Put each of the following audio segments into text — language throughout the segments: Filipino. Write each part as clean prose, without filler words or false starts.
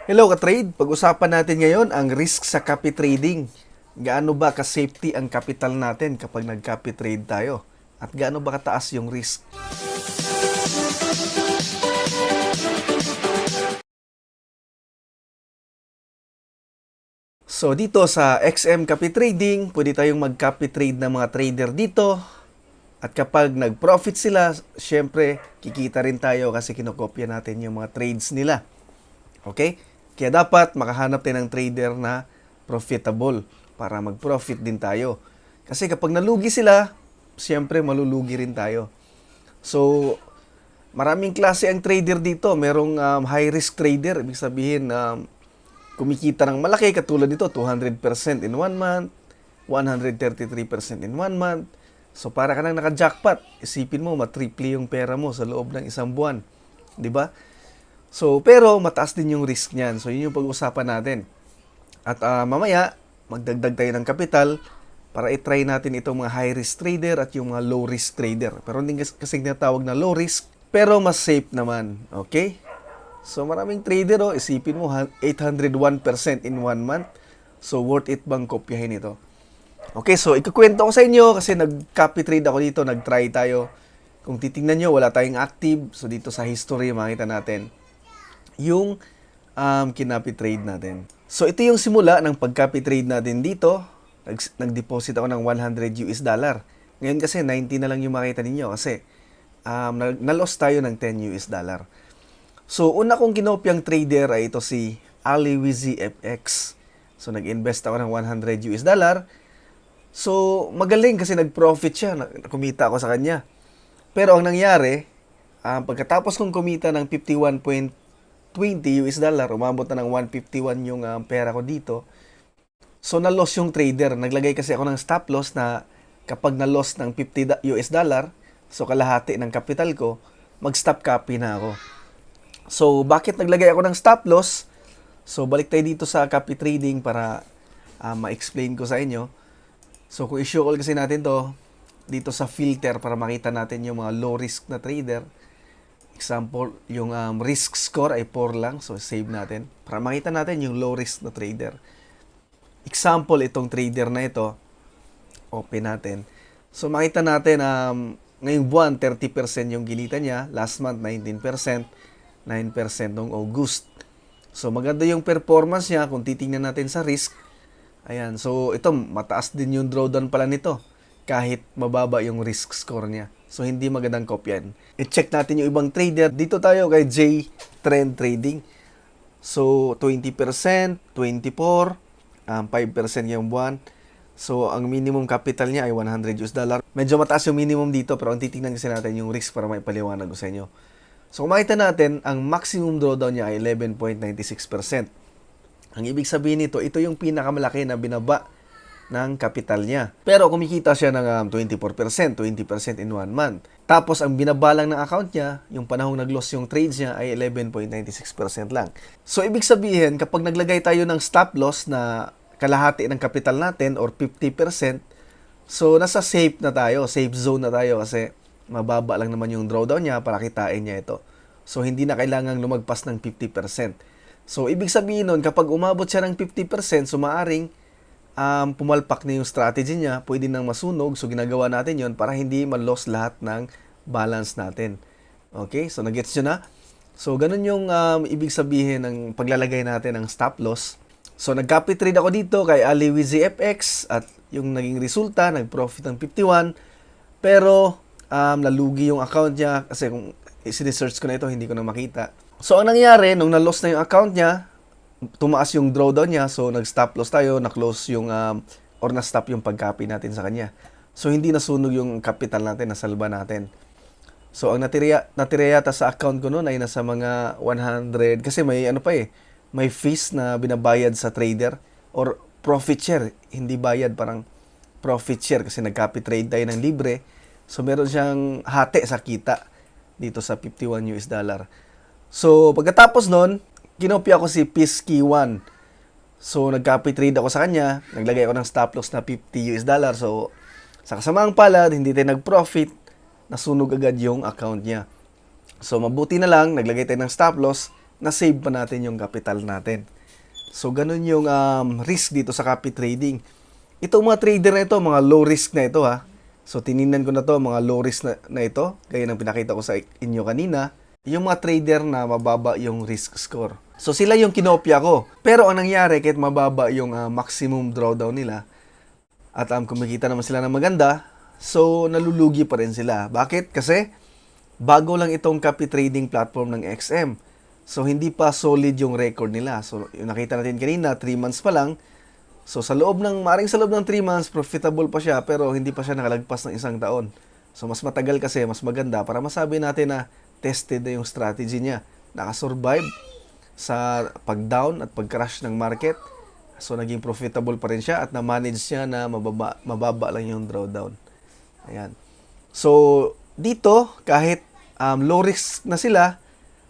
Hello ka-trade, pag-usapan natin ngayon ang risk sa copy trading. Gaano ba ka-safety ang capital natin kapag nag-copy trade tayo? At gaano ba kataas yung risk? So dito sa XM Copy Trading, pwede tayong mag-copy trade ng mga trader dito. At kapag nag-profit sila, syempre kikita rin tayo kasi kinokopya natin yung mga trades nila. Okay? Kaya dapat makahanap tayo ng trader na profitable para mag-profit din tayo. Kasi kapag nalugi sila, siyempre malulugi rin tayo. So, maraming klase ang trader dito. Merong high-risk trader. Ibig sabihin, kumikita ng malaki katulad nito, 200% in 1 month, 133% in 1 month. So, para ka nang naka-jackpot. Isipin mo, matriple yung pera mo sa loob ng isang buwan. 'Di ba? So, pero mataas din yung risk niyan. So, yun yung pag-usapan natin. At mamaya, magdagdag tayo ng kapital para i-try natin itong mga high-risk trader at yung mga low-risk trader. Pero hindi kasi tinatawag na low-risk, pero mas safe naman. Okay? So, maraming trader, isipin mo, 801% in 1 month. So, worth it bang kopyahin ito? Okay, so ikukwento ko sa inyo kasi nag-copy trade ako dito, nag-try tayo. Kung titingnan nyo, wala tayong active. So, dito sa history, makita natin yung kinapi trade natin. So, ito yung simula ng pag-copy trade natin dito. Nag-deposit ako ng $100. Ngayon kasi 90 na lang yung makita ninyo kasi na-loss tayo ng $10. So, una kong kinopyang trader ay ito si AliWizzy FX. So, nag-invest ako ng $100. So, magaling kasi nag-profit siya. Kumita ako sa kanya. Pero ang nangyari, pagkatapos kong kumita ng $51.20, umabot na ng 151 yung pera ko dito. So, na-loss yung trader. Naglagay kasi ako ng stop loss na kapag na-loss ng $50, so kalahati ng capital ko, mag-stop copy na ako. So, bakit naglagay ako ng stop loss? So, balik tayo dito sa copy trading para ma-explain ko sa inyo. So, kung i-show call kasi natin to dito sa filter para makita natin yung mga low risk na trader. Example, yung risk score ay 4 lang. So, save natin. Para makita natin yung low risk na trader. Example, itong trader na ito. Open natin. So, makita natin, ngayong buwan, 30% yung gilita niya. Last month, 19%. 9% noong August. So, maganda yung performance niya kung titingnan natin sa risk. Ayan. So, ito, mataas din yung drawdown pala nito. Kahit mababa yung risk score niya. So, hindi magandang kopyan. I-check natin yung ibang trader. Dito tayo kay J Trend Trading. So, 20%, 24%, 5% yung buwan. So, ang minimum capital niya ay $100. Medyo mataas yung minimum dito, pero ang titingnan kasi natin yung risk para maipaliwanag ko sa inyo. So, kung makita natin, ang maximum drawdown niya ay 11.96%. Ang ibig sabihin nito, ito yung pinakamalaki na binaba ng capital niya. Pero kumikita siya ng 24%, 20% in 1 month. Tapos ang binaba lang ng account niya, yung panahong nag-loss yung trades niya ay 11.96% lang. So ibig sabihin, kapag naglagay tayo ng stop loss na kalahati ng capital natin or 50%, so nasa safe na tayo, safe zone na tayo kasi mababa lang naman yung drawdown niya para kitain niya ito. So hindi na kailangang lumagpas ng 50%. So, ibig sabihin nun, kapag umabot siya ng 50%, so maaring pumalpak na yung strategy niya, pwede nang masunog. So, ginagawa natin yon para hindi ma-loss lahat ng balance natin. Okay? So, nag-gets nyo na? So, ganun yung ibig sabihin ng paglalagay natin ng stop loss. So, nag-copy trade ako dito kay AliWizzy FX at yung naging resulta, nag-profit ng 51. Pero, nalugi yung account niya kasi kung sinesearch ko na ito, hindi ko na makita. So, ang nangyari, nung na-loss na yung account niya, tumaas yung drawdown niya, so nag-stop loss tayo, na-close yung, or na-stop yung pag-copy natin sa kanya. So, hindi nasunog yung capital natin, nasalba natin. So, ang natira yata sa account ko noon ay nasa mga 100, kasi may may fees na binabayad sa trader, or profit share, hindi bayad, parang profit share, kasi nag-copy trade tayo ng libre. So, meron siyang hati sa kita dito sa $51. So, pagkatapos nun, kinopya ko si Pisky1. So, nag-copy trade ako sa kanya. Naglagay ako ng stop loss na $50. So, sa kasamaang palad, hindi tayo nag-profit. Nasunog agad yung account niya. So, mabuti na lang, naglagay tayo ng stop loss. na-save pa natin yung capital natin. So, ganun yung risk dito sa copy trading. Itong mga trader na ito, mga low risk na ito ha. So, tiningnan ko na to, mga low risk na ito, gaya ng pinakita ko sa inyo kanina, yung mga trader na mababa yung risk score. So, sila yung kinopya ko. Pero ang nangyari, kahit mababa yung maximum drawdown nila, at kumikita naman sila ng maganda, so nalulugi pa rin sila. Bakit? Kasi bago lang itong copy trading platform ng XM. So, hindi pa solid yung record nila. So, yung nakita natin kanina, 3 months pa lang. So, maring sa loob ng 3 months, profitable pa siya, pero hindi pa siya nakalagpas ng 1 taon. So, mas matagal kasi, mas maganda para masabi natin na tested na yung strategy niya. Nakasurvive sa pag-down at pag-crash ng market. So, naging profitable pa rin siya at na-manage niya na mababa lang yung drawdown. Ayan. So, dito, kahit low risk na sila,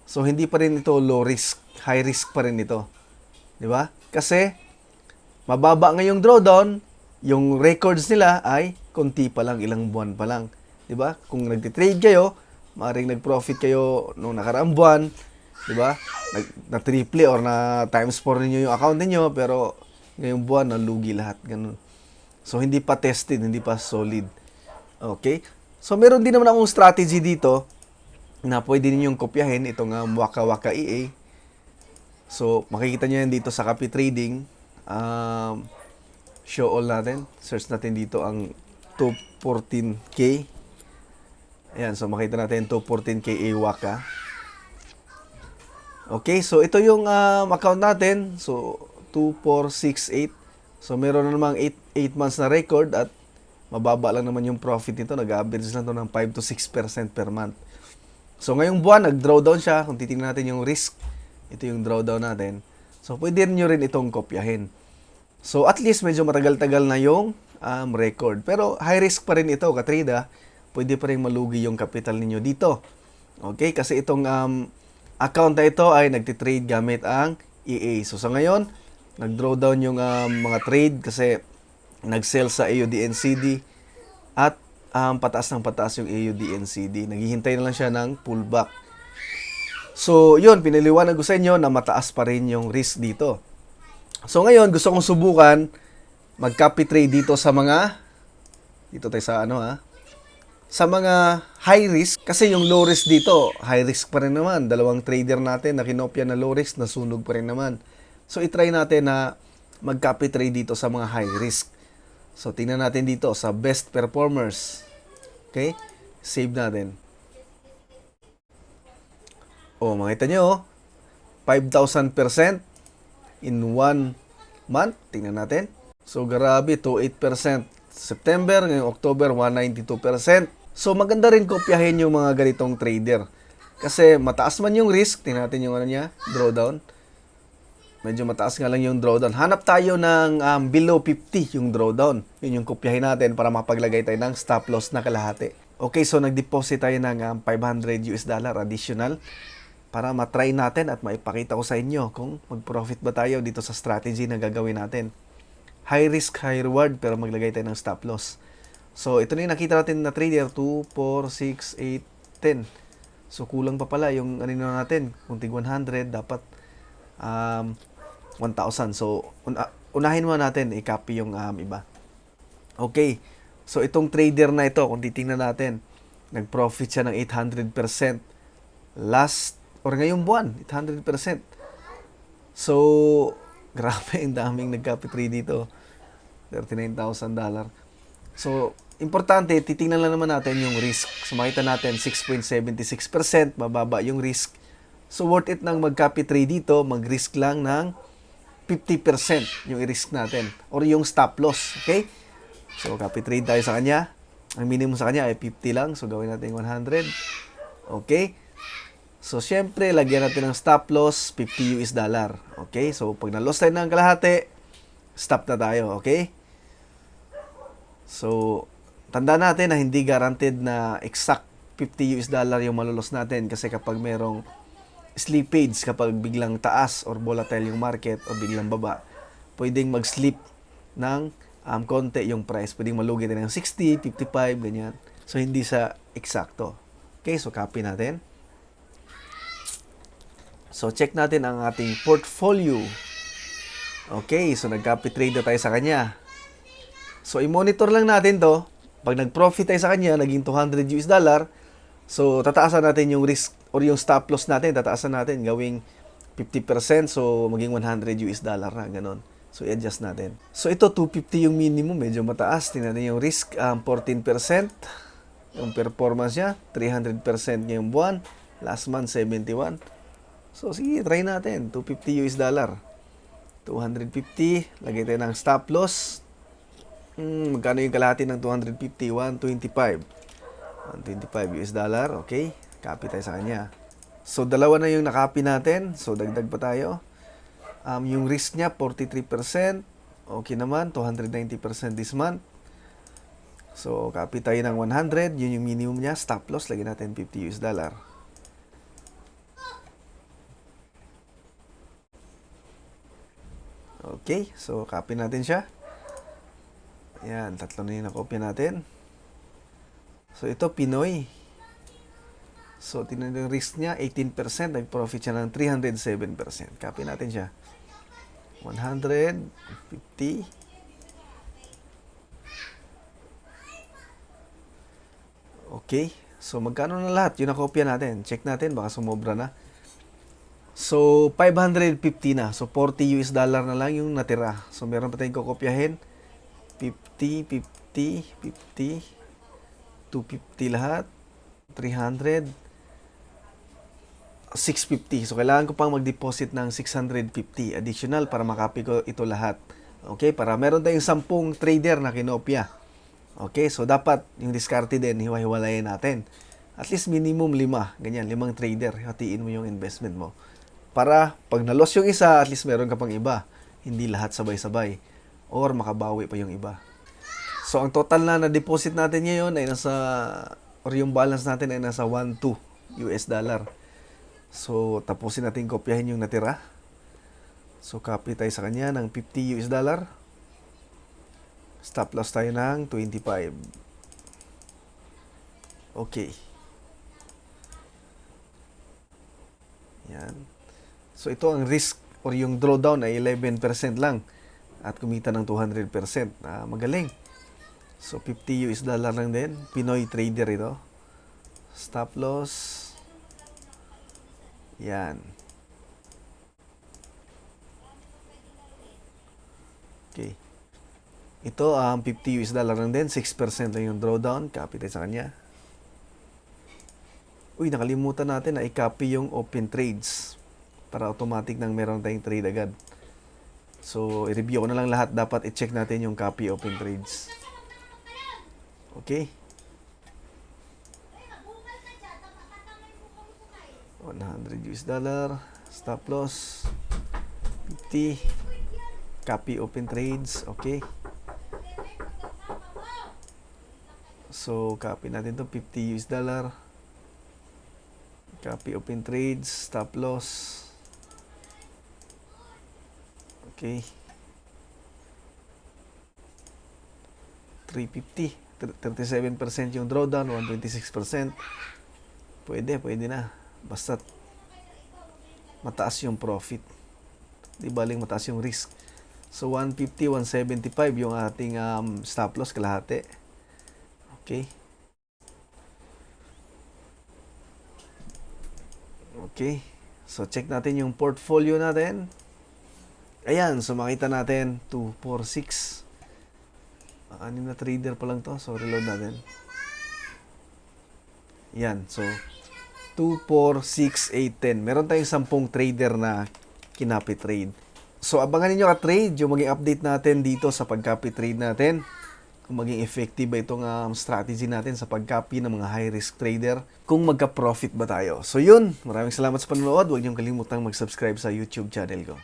so hindi pa rin ito low risk, high risk pa rin ito. 'Di ba? Kasi mababa ngayong drawdown, yung records nila ay konti pa lang, ilang buwan pa lang. 'Di ba? Kung nagti-trade kayo, maaaring nag-profit kayo nung nakaraang buwan, 'di ba? Na triple or na times 4 niyo yung account niyo, pero ngayong buwan nalugi lahat, ganun. So hindi pa tested, hindi pa solid. Okay? So meron din naman akong strategy dito na pwede ninyong kopyahin itong Waka Waka EA. So, makikita nyo yan dito sa copy trading. Show all natin. Search natin dito ang 214K. Ayan, so makita natin 214K Waka. Okay, so ito yung account natin. So, 2468. So, meron na namang 8 months na record at mababa lang naman yung profit nito. Nag-average lang to ng 5 to 6% per month. So, ngayong buwan, nag-drawdown siya. Kung titingnan natin yung risk, ito yung drawdown natin. So, pwede nyo rin itong kopyahin. So, at least medyo matagal-tagal na yung record. Pero, high risk pa rin ito, katrida. Pwede pa rin malugi yung capital ninyo dito. Okay? Kasi itong account na ito ay nagtitrade gamit ang EA. So, sa ngayon, nag-drawdown yung mga trade kasi nag-sell sa AUD/NCD at pataas ng pataas yung AUD/NCD. Naghihintay na lang siya ng pullback. So, yun, pinaliwanag ko sa inyo na mataas pa rin yung risk dito. So, ngayon, gusto kong subukan mag-copy trade dito sa mga, dito tayo sa sa mga high risk. Kasi yung low risk dito, high risk pa rin naman. Dalawang trader natin na kinopya na low risk, nasunog pa rin naman. So, itry natin na mag-copy trade dito sa mga high risk. So, tingnan natin dito sa best performers. Okay? Save natin. Oh, makita nyo, 5,000% in 1 month. Tingnan natin. So, grabe, 28%. September, ngayong October, 192%. So, maganda rin kopyahin yung mga ganitong trader. Kasi mataas man yung risk. Tingnan natin yung drawdown. Medyo mataas nga lang yung drawdown. Hanap tayo ng below 50 yung drawdown. Yun yung kopyahin natin para mapaglagay tayo ng stop loss na kalahati. Okay, so nag-deposit tayo ng $500 additional para matry natin at maipakita ko sa inyo kung mag-profit ba tayo dito sa strategy na gagawin natin. High risk, high reward, pero maglagay tayo ng stop loss. So, ito na yung nakita natin na trader, 2, 4, 6, 8, 10. So, kulang pa pala yung natin. Kung tig 100, dapat 1,000. So, unahin mo natin, i-copy yung iba. Okay. So, itong trader na ito, kung titingnan natin, nag-profit siya ng 800% ngayong buwan, 800%. So, grabe, ang daming nag-copy trade dito. $39,000. So, importante, titingnan lang naman natin yung risk. So, makita natin, 6.76%, mababa yung risk. So, worth it nang mag-copy trade dito, mag-risk lang ng 50% yung i-risk natin or yung stop loss. Okay? So, copy trade tayo sa kanya. Ang minimum sa kanya ay 50 lang. So, gawin natin 100. Okay? So, syempre, lagyan natin ng stop loss, $50. Okay? So, pag na-loss tayo ng kalahati, stop na tayo. Okay? So, tandaan natin na hindi guaranteed na exact $50 yung malulos natin kasi kapag merong slippage, kapag biglang taas or volatile yung market o biglang baba, pwedeng mag-slip ng konti yung price. Pwedeng malugi tayo ng 60, 55, ganyan. So, hindi sa eksakto. Okay, so copy natin. So, check natin ang ating portfolio. Okay, so nag-copy trade na tayo sa kanya. So, i-monitor lang natin to. Pag nag-profit tayo sa kanya, naging $200. So, tataasan natin yung risk or yung stop loss natin. Tataasan natin, gawing 50%. So, maging $100 na, ganun. So, i-adjust natin. So, ito, 250 yung minimum. Medyo mataas. Tingnan natin yung risk, 14%. Yung performance niya, 300% ngayong buwan. Last month, 71. So, sige, try natin. $250. 250. Lagay tayo ng stop loss. Magkano yung kalahati ng 250? 125. $125. Okay. Copy tayo sa kanya. So, dalawa na yung nakopy natin. So, dagdag pa tayo. Yung risk niya, 43%. Okay naman. 290% this month. So, copy tayo ng 100. Yun yung minimum niya. Stop loss. Lagyan natin $50. Okay. So, copy natin siya. Ayan. Tatlo na yung nakopya natin. So, ito, Pinoy. So, tingnan yung risk niya, 18%. Nag-profit siya ng 307%. Copy natin siya. 150. Okay. So, magkano na lahat? Yung nakopya natin. Check natin. Baka sumobra na. So, 550 na. So, $40 na lang yung natira. So, meron pa tayong kukopyahin. 50, 50, 50. 250 lahat. 300. 650. So, kailangan ko pang mag-deposit ng 650 additional para makopy ko ito lahat. Okay? Para meron tayong 10 trader na kinopya. Okay? So, dapat yung diskarte din, hiwa-hiwalayin natin. At least minimum 5. Ganyan, 5 trader. Hatiin mo yung investment mo. Para pag na-loss yung isa, at least meron ka pang iba. Hindi lahat sabay-sabay. Or makabawi pa yung iba. So, ang total na na-deposit natin ngayon ay nasa, or yung balance natin ay nasa $1.2. So, tapusin natin kopyahin yung natira. So, copy tayo sa kanya ng $50. Stop loss tayo ng 25. Okay. Yan. So, ito ang risk or yung drawdown ay 11% lang. At kumita ng 200%. Magaling. So, $50 lang din. Pinoy trader ito. Stop loss. Yan. Okay. Ito, $50 lang din. 6% lang yung drawdown. Copy tayo sa kanya. Uy, nakalimutan natin na i-copy yung open trades. Para automatic nang meron tayong trade agad. So, i-review ko na lang lahat. Dapat i-check natin yung copy open trades. Okay. $100. Stop loss. 50. Copy open trades. Okay. So, copy natin to $50. Copy open trades. Stop loss. Okay. 350. 37% yung drawdown. 126%. Pwede na. Basta mataas yung profit. Di baling mataas yung risk. So, 150, 175 yung ating stop loss, kalahati. Okay. Okay. So, check natin yung portfolio natin. Ayan. So, makita natin 2, 4, 6. 6 na trader pa lang to. So, reload natin. Ayan. So, 2, 4, 6, 8, 10. Meron tayong 10 trader na kinapi trade. So, abangan ninyo ka-trade yung maging update natin dito sa pag-copy trade natin. Kung maging effective ba itong strategy natin sa pag-copy ng mga high-risk trader. Kung magka-profit ba tayo. So, yun. Maraming salamat sa panonood. Huwag niyong kalimutang mag-subscribe sa YouTube channel ko.